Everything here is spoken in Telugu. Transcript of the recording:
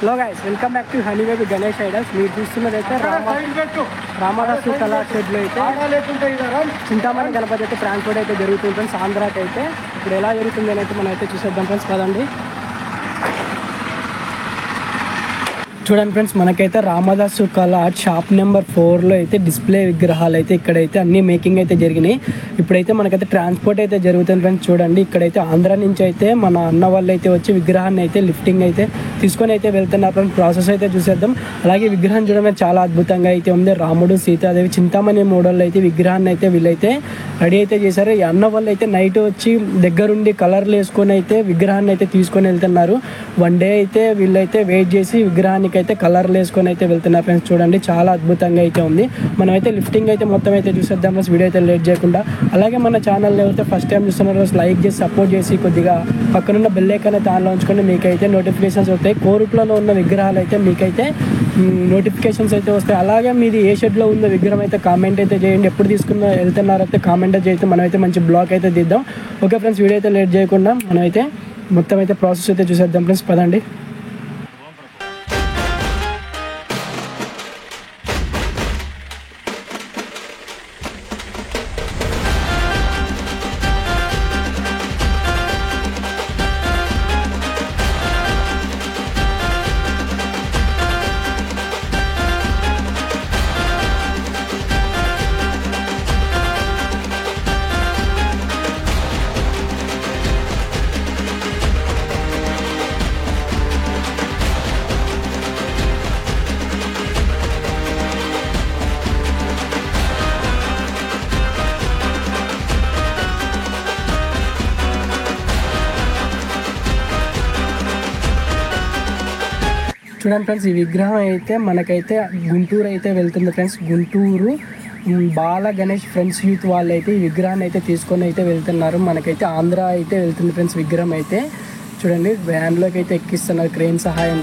Hello guys, welcome back to honey baby Ganesh idols. మీరు చూస్తున్నదైతే రామదాసు కళా షెడ్లో అయితే చింతామణి గణపతి అయితే ట్రాన్స్పోర్ట్ అయితే జరుగుతుంది ఆంధ్రాకి అయితే. ఇప్పుడు ఎలా జరుగుతుంది అని అయితే మనం అయితే చూసేద్దాం ఫ్రెండ్స్. కదండి, చూడండి ఫ్రెండ్స్, మనకైతే రామదాసు కళా షాప్ నెంబర్ 4లో అయితే డిస్ప్లే విగ్రహాలు అయితే ఇక్కడైతే అన్ని మేకింగ్ అయితే జరిగినాయి. ఇప్పుడైతే మనకైతే ట్రాన్స్పోర్ట్ అయితే జరుగుతుంది ఫ్రెండ్స్. చూడండి, ఇక్కడైతే ఆంధ్ర నుంచి అయితే మన అన్న వాళ్ళు అయితే వచ్చి విగ్రహాన్ని అయితే లిఫ్టింగ్ అయితే తీసుకొని అయితే వెళ్తున్నారు ఫ్రెండ్స్. ప్రాసెస్ అయితే చూసేద్దాం. అలాగే విగ్రహం చూడడం చాలా అద్భుతంగా అయితే ఉంది. రాముడు సీతాదేవి చింతామణి మోడల్ అయితే విగ్రహాన్ని అయితే వీళ్ళైతే రెడీ అయితే చేశారు. ఈ అన్న వాళ్ళు అయితే నైట్ వచ్చి దగ్గరుండి కలర్లు వేసుకొని అయితే విగ్రహాన్ని అయితే తీసుకొని వెళ్తున్నారు. 1 డే అయితే వీళ్ళైతే వెయిట్ చేసి విగ్రహానికి అయితే కలర్లు వేసుకొని అయితే వెళ్తున్నారు ఫ్రెండ్స్. చూడండి, చాలా అద్భుతంగా అయితే ఉంది. మనం అయితే లిఫ్టింగ్ అయితే మొత్తం అయితే చూసేద్దాం ఫ్రెండ్స్, వీడియో అయితే లేట్ చేయకుండా. అలాగే మన ఛానల్ అయితే ఫస్ట్ టైం చూస్తున్నారు లైక్ చేసి సపోర్ట్ చేసి కొద్దిగా పక్కనున్న బెల్ ఐకాన్ అయితే ఆన్లో ఉంచుకొని మీకైతే నోటిఫికేషన్స్ వస్తాయి. కోరుట్లలో ఉన్న విగ్రహాలు అయితే మీకైతే నోటిఫికేషన్స్ అయితే వస్తాయి. అలాగే మీది ఏ షెడ్లో ఉన్న విగ్రహం అయితే కామెంట్ అయితే చేయండి. ఎప్పుడు వెళ్తున్నారైతే కామెంట్ అయితే చేస్తే మనమైతే మంచి బ్లాగ్ అయితే తీద్దాం. ఓకే ఫ్రెండ్స్, వీడియో అయితే లేట్ చేయకుండా మనమైతే మొత్తం అయితే ప్రాసెస్ అయితే చూసేద్దాం ఫ్రెండ్స్. పదండి. చూడండి ఫ్రెండ్స్, ఈ విగ్రహం అయితే మనకైతే గుంటూరు అయితే వెళ్తుంది ఫ్రెండ్స్. గుంటూరు బాల గణేష్ ఫ్రెండ్స్ యూత్ వాళ్ళు అయితే ఈ విగ్రహాన్ని అయితే తీసుకొని అయితే వెళ్తున్నారు. మనకైతే ఆంధ్ర అయితే వెళ్తుంది ఫ్రెండ్స్. విగ్రహం అయితే చూడండి, వ్యాన్లోకి అయితే ఎక్కిస్తున్నారు క్రేన్ సహాయం.